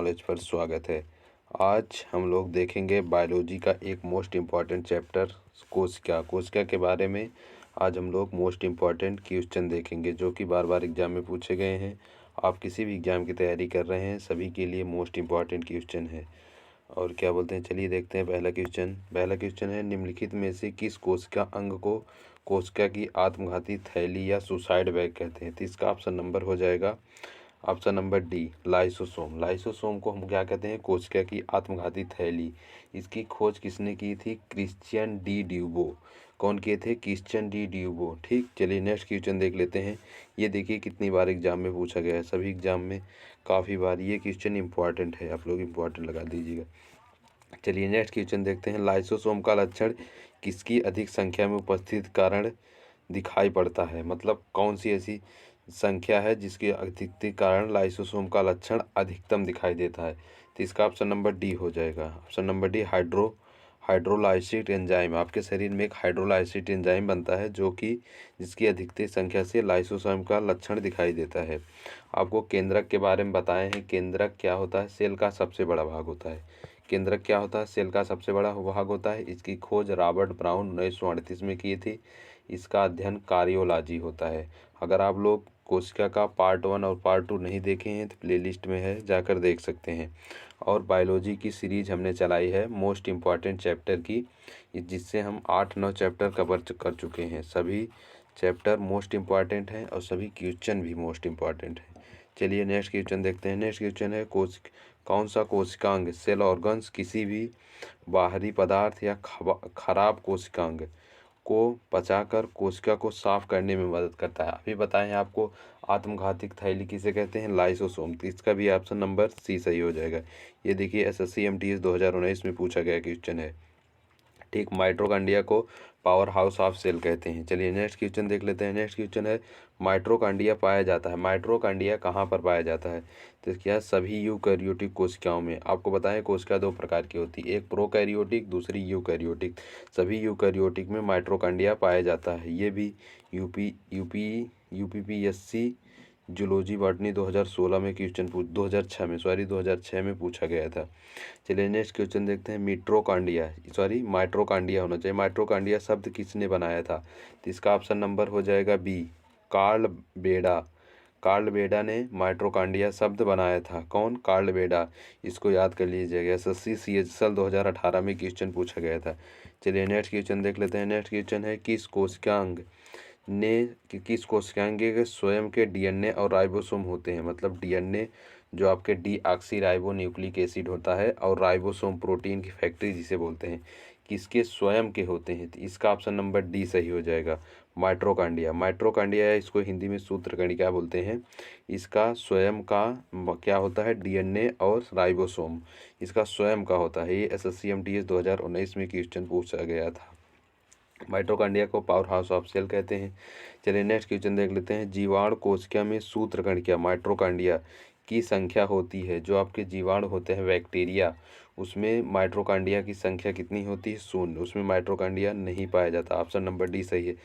Knowledge पर स्वागत है। आज हम लोग देखेंगे बायोलॉजी का एक मोस्ट इम्पॉर्टेंट चैप्टर कोशिका के बारे में। आज हम लोग मोस्ट इम्पॉर्टेंट क्वेश्चन देखेंगे जो कि बार बार एग्जाम में पूछे गए हैं। आप किसी भी एग्जाम की तैयारी कर रहे हैं सभी के लिए मोस्ट इम्पॉर्टेंट क्वेश्चन है। और क्या बोलते हैं, चलिए देखते हैं। पहला क्वेश्चन है, निम्नलिखित में से किस कोशिका अंग को कोशिका की आत्मघाती थैली या सुसाइड बैग कहते हैं? तो इसका ऑप्शन नंबर हो जाएगा option number D, lysosome. Lysosome को हम क्या कहते हैं? कोशिका की आत्मघाती थैली। इसकी खोज किसने की थी? Christian de Duve. कौन किए थे? Christian de Duve. ठीक, चलिए नेक्स्ट क्वेश्चन देख लेते हैं। ये देखिए कितनी बार एग्जाम में पूछा गया है, सभी एग्जाम में काफ़ी बार ये क्वेश्चन इंपॉर्टेंट है, आप लोग इंपॉर्टेंट लगा दीजिएगा। चलिए नेक्स्ट क्वेश्चन देखते हैं। लाइसोसोम का लक्षण किसकी अधिक संख्या में उपस्थित कारण दिखाई पड़ता है? मतलब कौन सी ऐसी संख्या है जिसके अधिकता कारण लाइसोसोम का लक्षण अधिकतम दिखाई देता है? तो इसका ऑप्शन नंबर डी हो जाएगा। Option number D, hydrolysis enzyme. आपके शरीर में एक हाइड्रोलाइसिस एंजाइम बनता है जो कि जिसकी अधिकतम संख्या से लाइसोसोम का लक्षण दिखाई देता है। आपको केंद्रक के बारे में बताए हैं। केंद्रक क्या होता है? सेल का सबसे बड़ा भाग होता है। केंद्रक क्या होता है? सेल का सबसे बड़ा भाग होता है। इसकी खोज रॉबर्ट ब्राउन 1938 में की थी। इसका अध्ययन कार्डियोलॉजी होता है। अगर आप लोग कोशिका का पार्ट 1 और पार्ट 2 नहीं देखे हैं तो प्लेलिस्ट में है, जाकर देख सकते हैं। और बायोलॉजी की सीरीज हमने चलाई है मोस्ट इम्पॉर्टेंट चैप्टर की, जिससे हम 8-9 चैप्टर कवर कर चुके हैं। सभी चैप्टर मोस्ट इम्पॉर्टेंट हैं और सभी क्वेश्चन भी मोस्ट इम्पॉर्टेंट हैं। चलिए नेक्स्ट क्वेश्चन देखते हैं। नेक्स्ट क्वेश्चन है, कौन सा कोशिकांग सेल ऑर्गन्स किसी भी बाहरी पदार्थ या खराब कोशिकांग को पचाकर कोशिका को साफ करने में मदद करता है? अभी बताएं आपको आत्मघाती थैली किसे कहते हैं? लाइसोसोम। तो इसका भी ऑप्शन नंबर सी सही हो जाएगा। ये देखिए एसएससी एमटीएस 2019 में पूछा गया क्वेश्चन है। ठीक, माइटोकॉन्ड्रिया को पावर हाउस ऑफ सेल कहते हैं। चलिए नेक्स्ट क्वेश्चन देख लेते हैं। नेक्स्ट क्वेश्चन है, माइटोकॉन्ड्रिया पाया जाता है। माइटोकॉन्ड्रिया कहाँ पर पाया जाता है? तो क्या सभी यूकैरियोटिक कोशिकाओं में। आपको बताएं कोशिका दो प्रकार की होती है, एक प्रोकैरियोटिक, दूसरी यूकैरियोटिक। सभी यूकैरियोटिक में माइटोकॉन्ड्रिया पाया जाता है। ये भी यूपीपीएससी जूलॉजी बॉटनी 2006 में 2006 में पूछा गया था। चलिए नेक्स्ट क्वेश्चन देखते हैं। माइट्रोकॉन्ड्रिया होना चाहिए। माइट्रोकॉन्ड्रिया शब्द किसने बनाया था? तो इसका ऑप्शन नंबर हो जाएगा बी, कार्ल बेडा। कार्ल बेडा ने माइट्रोकॉन्ड्रिया शब्द बनाया था। कौन? कार्ल बेडा। इसको याद कर लीजिएगा। एसएससी सीएचएसएल 2018 में क्वेश्चन पूछा गया था। चलिए नेक्स्ट क्वेश्चन देख लेते हैं। नेक्स्ट क्वेश्चन है, किस कोशिकांग के स्वयं के डीएनए और राइबोसोम होते हैं? मतलब डीएनए जो आपके डीऑक्सी राइबो न्यूक्लिक एसिड होता है और राइबोसोम प्रोटीन की फैक्ट्री जिसे बोलते हैं, किसके स्वयं के होते हैं? तो इसका ऑप्शन नंबर डी सही हो जाएगा। माइट्रोकॉन्ड्रिया। माइट्रोकॉन्ड्रिया इसको हिंदी में सूत्रकणिका बोलते हैं। इसका स्वयं का क्या होता है? डीएनए और राइबोसोम इसका स्वयं का होता है। ये एसएससी एमटीएस 2019 में क्वेश्चन पूछा गया था। माइटोकॉन्ड्रिया को पावर हाउस ऑफ सेल कहते हैं। चलिए नेक्स्ट क्वेश्चन देख लेते हैं। जीवाणु कोशिका में सूत्रकणिका माइटोकॉन्ड्रिया की संख्या होती है। जो आपके जीवाणु होते हैं बैक्टीरिया, उसमें माइटोकॉन्ड्रिया की संख्या कितनी होती है? 0। उसमें माइटोकॉन्ड्रिया नहीं पाया जाता। ऑप्शन नंबर डी सही है।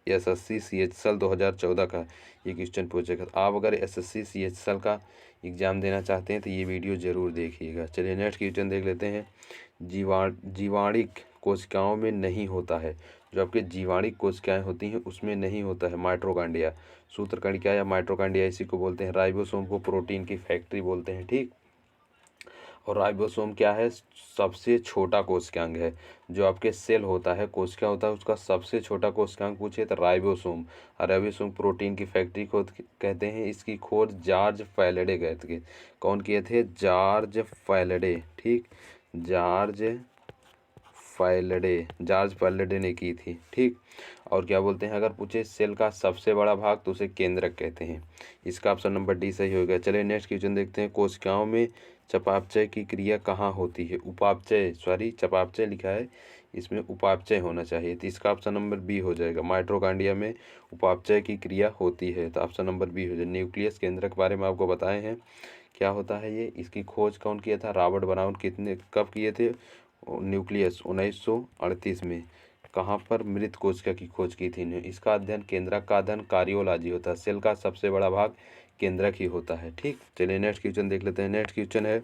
एसएससी सीएचएसएल 2014 का ये क्वेश्चन पूछेगा। आप अगर एसएससी सीएचएसएल का एग्ज़ाम देना चाहते हैं तो ये वीडियो ज़रूर देखिएगा। चलिए नेक्स्ट क्वेश्चन देख लेते हैं। जीवाणिक कोशिकाओं में नहीं होता है। जो आपके जीवाणिक कोशिकाएं होती हैं उसमें नहीं होता है माइटोकॉन्ड्रिया। सूत्रकणिका या माइटोकॉन्ड्रिया इसी को बोलते हैं। राइबोसोम को प्रोटीन की फैक्ट्री बोलते हैं। ठीक, और राइबोसोम क्या है? सबसे छोटा कोशिकांग है। जो आपके सेल होता है, कोशिका होता है, उसका सबसे छोटा कोशिकांग पूछे तो राइबोसोम। और राइबोसोम प्रोटीन की फैक्ट्री को कहते हैं। इसकी खोज जॉर्ज फैलेडे कहते हैं। कौन किए थे? जॉर्ज फैलेडे। ठीक, जॉर्ज फैलेडे ने की थी। ठीक, और क्या बोलते हैं, अगर पूछे सेल का सबसे बड़ा भाग तो उसे केंद्रक कहते हैं। इसका ऑप्शन नंबर डी सही हो गया। चलिए नेक्स्ट क्वेश्चन देखते हैं। कोशिकाओं में चयापचय की क्रिया कहाँ होती है? चयापचय लिखा है, इसमें उपापचय होना चाहिए। तो इसका ऑप्शन नंबर बी हो जाएगा। माइटोकॉन्ड्रिया में उपापचय की क्रिया होती है, तो ऑप्शन नंबर बी हो जाएगा। न्यूक्लियस केंद्रक के बारे में आपको बताए हैं, क्या होता है ये। इसकी खोज कौन किया था? Robert brown. कब किए थे? न्यूक्लियस 1938 में। कहाँ पर मृत कोशिका की खोज की थी? इसका अध्ययन केंद्रक का अध्ययन कार्डियोलॉजी होता है। सेल का सबसे बड़ा भाग केंद्रक ही होता है। ठीक, चलिए नेक्स्ट क्वेश्चन देख लेते हैं। नेक्स्ट क्वेश्चन है,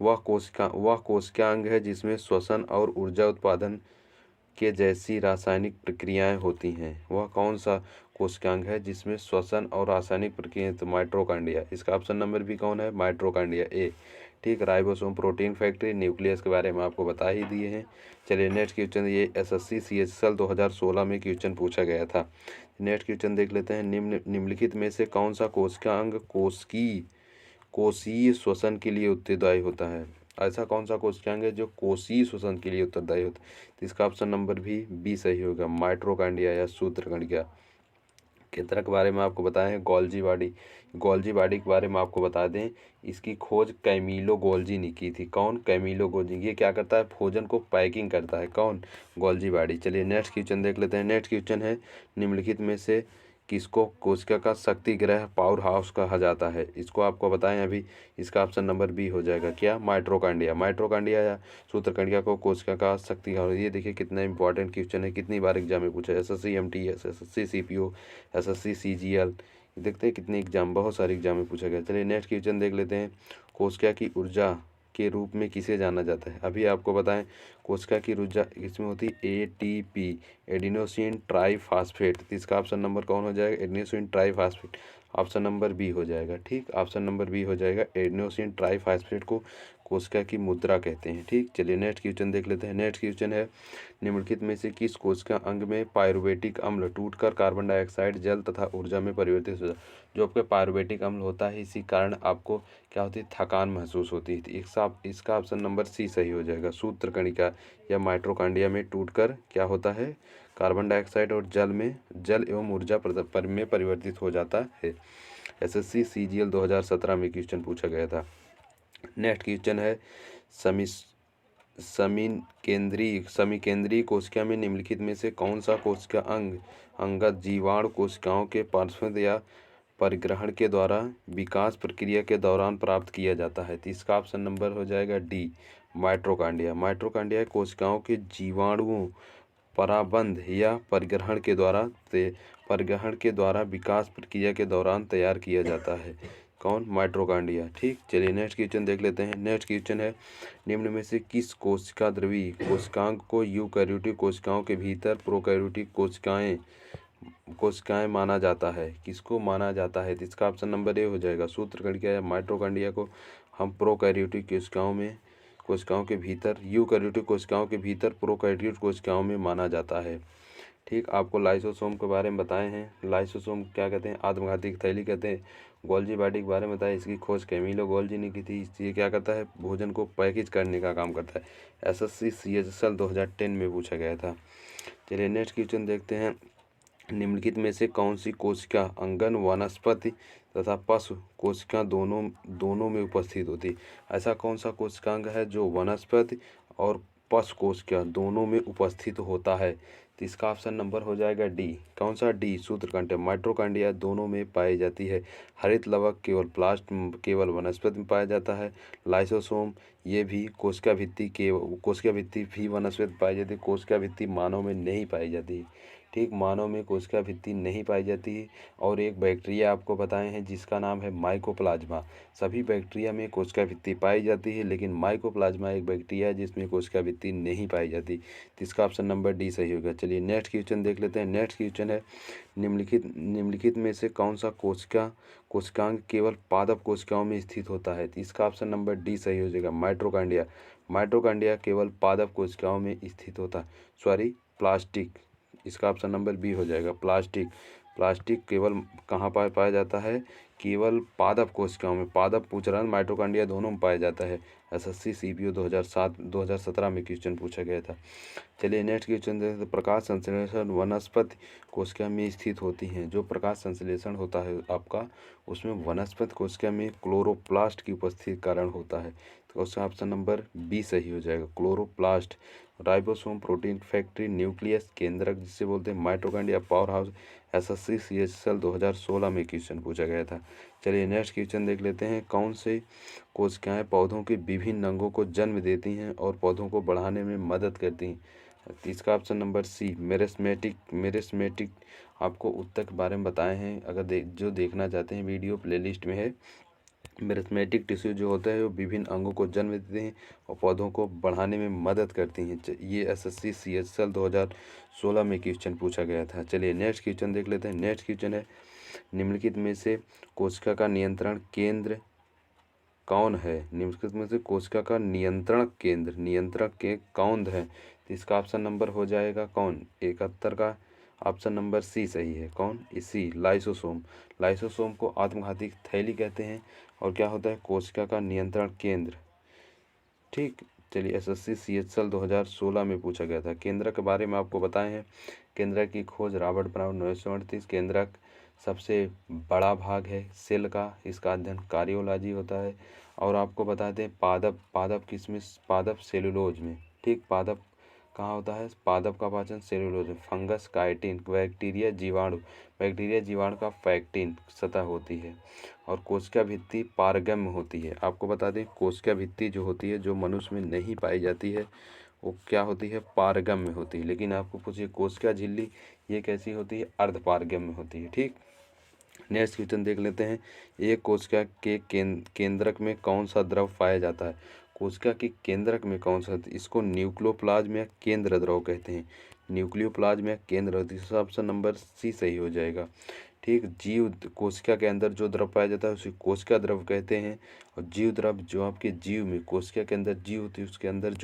वह कोशिका अंग है जिसमें श्वसन और ऊर्जा उत्पादन के जैसी रासायनिक प्रक्रियाएं होती हैं। वह कौन सा कोशिकांग है जिसमें श्वसन और रासायनिक प्रक्रियाएं? तो माइटोकॉन्ड्रिया। इसका ऑप्शन नंबर भी कौन है? माइटोकॉन्ड्रिया ए। ठीक, राइबोसोम, प्रोटीन फैक्ट्री, न्यूक्लियस के बारे में आपको बता ही दिए हैं। चलिए नेक्स्ट क्वेश्चन, ये एसएससी सीएचएसएल 2016 में क्वेश्चन पूछा गया था। नेक्स्ट क्वेश्चन देख लेते हैं। निम्नलिखित में से कौन सा कोशिकांग कोशीय श्वसन के लिए उत्तरदायी होता है? ऐसा कौन सा कोशिकांग है जो कोशीय श्वसन के लिए उत्तरदायी होता है? तो इसका ऑप्शन नंबर भी बी सही होगा, माइटोकॉन्ड्रिया या सूत्रकणिका। केंद्रक के बारे में आपको बताए हैं गोल्जी बॉडी के बारे में आपको बता दें, इसकी खोज कैमिलो गोल्जी ने की थी। कौन? Camillo Golgi. ये क्या करता है? भोजन को पैकिंग करता है। कौन? Golgi body. चलिए नेक्स्ट क्वेश्चन देख लेते हैं। नेक्स्ट क्वेश्चन है, निम्नलिखित में से किसको कोशिका का शक्ति ग्रह पावर हाउस कहा जाता है? इसको आपको बताएं अभी। इसका ऑप्शन नंबर बी हो जाएगा, क्या? माइटोकॉन्ड्रिया या सूत्रकणिका को कोशिका का शक्ति ग्रह। ये देखिए कितना इंपॉर्टेंट क्वेश्चन है, कितनी बार एग्जाम में पूछा है। SSC MTS, SSC CPO, SSC CGL, देखते हैं कितने एग्जाम, बहुत सारे एग्जाम में पूछा गया। चलिए नेक्स्ट क्वेश्चन देख लेते हैं। कोशिका की ऊर्जा के रूप में किसे जाना जाता है? अभी आपको बताएं, कोशिका की ऊर्जा इसमें होती है एटीपी, एडिनोसिन ट्राईफॉस्फेट। इसका ऑप्शन नंबर कौन हो जाएगा? Adenosine triphosphate. Option number B हो जाएगा। ठीक, ऑप्शन नंबर बी हो जाएगा। एडिनोसिन ट्राईफॉस्फेट को कोशिका की मुद्रा कहते हैं। ठीक, चलिए नेक्स्ट क्वेश्चन देख लेते हैं। नेक्स्ट क्वेश्चन है, निम्नलिखित में से किस कोशिका अंग में पायरुवेटिक अम्ल टूटकर कार्बन डाइऑक्साइड, जल तथा ऊर्जा में परिवर्तित हो जाता है? जो आपके पायरुवेटिक अम्ल होता है, इसी कारण आपको क्या होती है? थकान महसूस होती है। इसका ऑप्शन नंबर सी सही हो जाएगा। सूत्रकणिका या माइटोकॉन्ड्रिया में टूटकर क्या होता है? कार्बन डाइऑक्साइड और जल एवं ऊर्जा में परिवर्तित हो जाता है। एसएससी सीजीएल 2017 में क्वेश्चन पूछा गया था। नेक्स्ट क्वेश्चन है, समिकेंद्रीय कोशिका में निम्नलिखित में से कौन सा कोशिका अंगत जीवाणु कोशिकाओं के पार्श्व या परिग्रहण के द्वारा विकास प्रक्रिया के दौरान प्राप्त किया जाता है? तो इसका ऑप्शन नंबर हो जाएगा डी, माइटोकॉन्ड्रिया कोशिकाओं के जीवाणुओं पराबंध या परिग्रहण के द्वारा विकास प्रक्रिया के दौरान तैयार किया जाता है। कौन? माइटोकॉन्ड्रिया। ठीक, चलिए नेक्स्ट क्वेश्चन देख लेते हैं। नेक्स्ट क्वेश्चन है, निम्न में से किस कोशिका द्रवी कोशिकांग को यूकैरियोटिक कोशिकाओं के भीतर प्रोकैरियोटिक कोशिकाएं माना जाता है? किसको माना जाता है? तो इसका ऑप्शन नंबर ए हो जाएगा। सूत्रकणिका या माइटोकॉन्ड्रिया को हम प्रोकैरियोटिक कोशिकाओं के भीतर, यूकैरियोटिक कोशिकाओं के भीतर प्रोकैरियोटिक कोशिकाओं में माना जाता है। ठीक, आपको लाइसोसोम के बारे में बताए हैं। लाइसोसोम क्या कहते हैं? आत्मघाती थैली कहते हैं। गोल्जी बॉडी के बारे में बताया, इसकी खोज कैमिलो गोल्जी ने की थी। ये क्या करता है? भोजन को पैकेज करने का काम करता है। एसएससी सीएचएसएल 2010 में पूछा गया था। चलिए नेक्स्ट क्वेश्चन देखते हैं। निम्नलिखित में से कौन सी कोशिका अंगन, वनस्पति तथा पशु कोशिका दोनों में उपस्थित होती? ऐसा कौन सा कोशिकांग है जो वनस्पति और पशु कोशिका दोनों में उपस्थित होता है? तो इसका ऑप्शन नंबर हो जाएगा डी। कौन सा? डी, सूत्रकंठ्या। माइटोकॉन्ड्रिया दोनों में पाई जाती है। हरित लवक केवल वनस्पति में पाया जाता है। लाइसोसोम ये भी कोशिका भित्ति भी वनस्पति पाई जाती है। कोशिका भित्ति मानव में नहीं पाई जाती है। ठीक, मानव में कोशिका भित्ति नहीं पाई जाती है। और एक बैक्टीरिया आपको बताए हैं जिसका नाम है माइकोप्लाज्मा। सभी बैक्टीरिया में कोशिका भित्ति पाई जाती है, लेकिन माइकोप्लाज्मा एक बैक्टीरिया है जिसमें कोशिका भित्ति नहीं पाई जाती। तो इसका ऑप्शन नंबर डी सही होगा। चलिए नेक्स्ट क्वेश्चन देख लेते हैं। नेक्स्ट क्वेश्चन है, निम्नलिखित में से कौन सा कोशिकांग केवल पादप कोशिकाओं में स्थित होता है? तो इसका ऑप्शन नंबर डी सही हो जाएगा। माइटोकॉन्ड्रिया केवल पादप कोशिकाओं में स्थित होता है। प्लास्टिक, इसका ऑप्शन नंबर बी हो जाएगा। प्लास्टिक केवल कहाँ पाया जाता है? केवल पादप कोशिकाओं में। पादप पूछ रहा है, माइटोकॉन्ड्रिया दोनों में पाया जाता है। एसएससी सीपीओ 2017 में क्वेश्चन पूछा गया था। चलिए नेक्स्ट क्वेश्चन देखते हैं। प्रकाश संश्लेषण वनस्पति कोशिका में स्थित होती हैं। जो प्रकाश संश्लेषण होता है आपका, उसमें वनस्पति कोशिका में क्लोरोप्लास्ट की उपस्थिति के कारण होता है। तो उसका ऑप्शन नंबर बी सही हो जाएगा, chloroplast. Ribosome, protein factory, nucleus, केंद्रक जिसे बोलते हैं, mitochondria, power house. SSC CHSL 2016 में क्वेश्चन पूछा गया था। चलिए नेक्स्ट क्वेश्चन देख लेते हैं। कौन से कोशिकाएं पौधों के विभिन्न अंगों को जन्म देती हैं और पौधों को बढ़ाने में मदद करती हैं? तो इसका ऑप्शन नंबर सी मेरिस्मेटिक आपको उत्तर के बारे में बताए हैं। अगर जो देखना चाहते हैं वीडियो प्लेलिस्ट में है। मेरिस्मेटिक टिश्यू जो होता है वो विभिन्न अंगों को जन्म देते हैं और पौधों को बढ़ाने में मदद करती हैं। ये एसएससी CHL 2016 में क्वेश्चन पूछा गया था। चलिए नेक्स्ट क्वेश्चन देख लेते हैं। नेक्स्ट क्वेश्चन है, निम्नलिखित में से कोशिका का नियंत्रण केंद्र कौन है? निम्नलिखित में से कोशिका का नियंत्रक के कौन है? तो इसका ऑप्शन नंबर हो जाएगा कौन? 71 का ऑप्शन नंबर सी सही है। कौन? इसी लाइसोसोम। लाइसोसोम को आत्मघाती थैली कहते हैं और क्या होता है? कोशिका का नियंत्रण केंद्र। ठीक, चलिए एसएससी CHL 2016 में पूछा गया था। केंद्रक के बारे में आपको बताए हैं। केंद्रक की खोज रॉबर्ट ब्राउन 1938। केंद्रक सबसे बड़ा भाग है सेल का, इसका अध्ययन कार्डियोलॉजी होता है। और आपको बता दें पादप किसमें? पादप सेलुलोज में। ठीक, पादप कहाँ होता है? पादप का पाचन सेलुलोज में। फंगस काइटिन, बैक्टीरिया जीवाणु का पैक्टिन सतह होती है। और कोशिका भित्ति पारगम्य होती है। आपको बता दें कोशिका भित्ति जो होती है, जो मनुष्य में नहीं पाई जाती है, वो क्या होती है? पारगम्य होती है। लेकिन आपको पूछिए कोशिका झिल्ली ये कैसी होती है? अर्धपारगम्य होती है। ठीक, नेक्स्ट क्वेश्चन देख लेते हैं। एक कोशिका के केंद्रक में कौन सा द्रव पाया जाता है? कोशिका के केंद्रक में कौन सा? इसको न्यूक्लियोप्लाज्म या केंद्र द्रव कहते हैं। न्यूक्लियोप्लाज्म या केंद्र, इसका ऑप्शन नंबर सी सही हो जाएगा। ठीक, जीव कोशिका के अंदर जो द्रव पाया जाता है उसे कोशिका द्रव कहते हैं। और जीव द्रव जो आपके जीव में कोशिका के अंदर जीव होती है उसके अंदर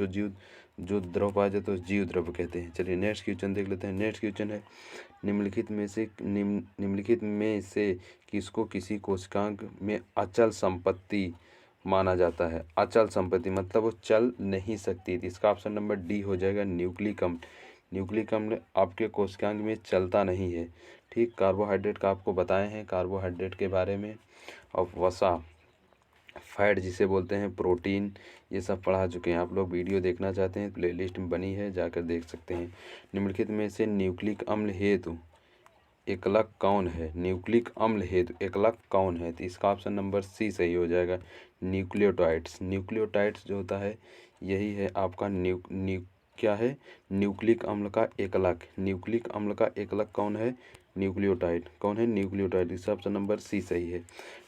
जो द्रव पाया जाता है उसे जीव द्रव कहते हैं। चलिए नेक्स्ट क्वेश्चन देख लेते हैं। नेक्स्ट क्वेश्चन है, निम्नलिखित में से किसको किसी कोशिकांग में अचल संपत्ति माना जाता है? अचल संपत्ति मतलब वो चल नहीं सकती थी। इसका ऑप्शन नंबर डी हो जाएगा न्यूक्लिक अम्ल। न्यूक्लिक अम्ल आपके कोशिकांग में चलता नहीं है। ठीक, कार्बोहाइड्रेट का आपको बताए हैं कार्बोहाइड्रेट के बारे में। और वसा, फैट जिसे बोलते हैं, प्रोटीन, ये सब पढ़ा चुके हैं। आप लोग वीडियो देखना चाहते हैं प्लेलिस्ट में बनी है, जाकर देख सकते हैं। निम्नलिखित में से न्यूक्लिक अम्ल हेतु एकलक कौन है? न्यूक्लिक अम्ल हेतु एकलक कौन है? तो इसका ऑप्शन नंबर सी सही हो जाएगा, न्यूक्लियोटाइड्स। न्यूक्लियोटाइड्स जो होता है यही है आपका क्या है? न्यूक्लिक अम्ल का एकलक। न्यूक्लिक अम्ल का एकलक कौन है? न्यूक्लियोटाइड। कौन है? न्यूक्लियोटाइड। इसका ऑप्शन नंबर सी सही है।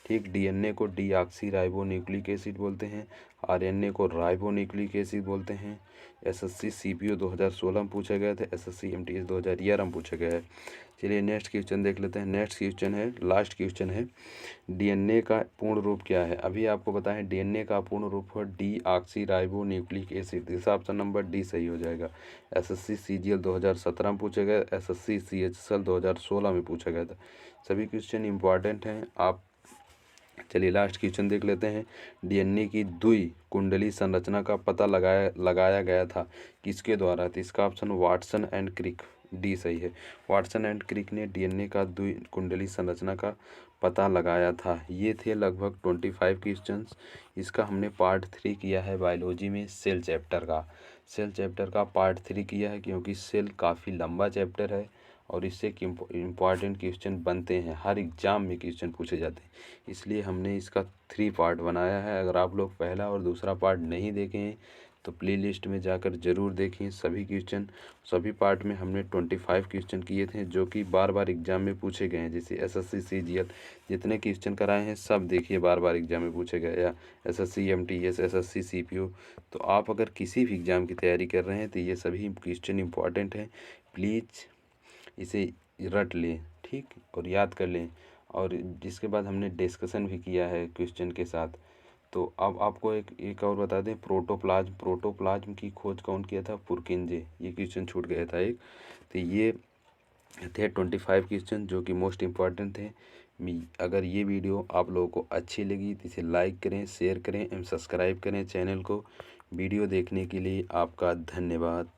ठीक, डीएनए को डीऑक्सी राइबो न्यूक्लिक एसिड बोलते हैं। आरएनए को राइबो न्यूक्लिक एसिड बोलते हैं। एसएससी सीपीओ 2016 में पूछा गया था। एसएससी एमटीएस 2011 में पूछा गया है। चलिए नेक्स्ट क्वेश्चन देख लेते हैं। नेक्स्ट क्वेश्चन है, लास्ट क्वेश्चन है, डीएनए का पूर्ण रूप क्या है? अभी आपको बताएं डीएनए का पूर्ण रूप है डीऑक्सी राइबो न्यूक्लिक एसिड। इसका ऑप्शन नंबर डी सही हो जाएगा। एसएससी सीजीएल 2017 में पूछा गया, एसएससी CHL 2016 में पूछा गया था। सभी क्वेश्चन इंपॉर्टेंट हैं। आप चलिए लास्ट क्वेश्चन देख लेते हैं। डीएनए की द्वि कुंडली संरचना का पता लगाया गया था किसके द्वारा? तो इसका option Watson and Crick, D सही है। वाटसन एंड क्रिक ने डीएनए का द्वि कुंडली संरचना का पता लगाया था। ये थे लगभग 25 क्वेश्चंस। इसका हमने पार्ट 3 किया है बायोलॉजी में, सेल चैप्टर का पार्ट 3 किया है, क्योंकि सेल काफ़ी लंबा चैप्टर है और इससे इम्पॉर्टेंट क्वेश्चन बनते हैं, हर एग्ज़ाम में क्वेश्चन पूछे जाते हैं, इसलिए हमने इसका 3 पार्ट बनाया है। अगर आप लोग पहला और दूसरा पार्ट नहीं देखे हैं तो प्लेलिस्ट में जाकर ज़रूर देखें सभी क्वेश्चन। सभी पार्ट में हमने 25 क्वेश्चन किए थे जो कि बार बार एग्जाम में पूछे गए हैं। जैसे एसएससी सीजीएल जितने क्वेश्चन कराए हैं सब देखिए बार बार एग्जाम में पूछे गए, या एसएससी एमटीएस, एसएससी सीपीओ। तो आप अगर किसी भी एग्ज़ाम की तैयारी कर रहे हैं तो ये सभी क्वेश्चन इंपॉर्टेंट हैं। प्लीज़ इसे रट लें, ठीक, और याद कर लें। और जिसके बाद हमने डिस्कशन भी किया है क्वेश्चन के साथ। तो अब आपको एक और बता दें, प्रोटोप्लाज्म की खोज कौन किया था? पुरकिंजे। ये क्वेश्चन छूट गया था एक। तो ये थे 25 क्वेश्चन जो कि मोस्ट इम्पॉर्टेंट थे। अगर ये वीडियो आप लोगों को अच्छी लगी तो इसे लाइक करें, शेयर करें एवं सब्सक्राइब करें चैनल को। वीडियो देखने के लिए आपका धन्यवाद।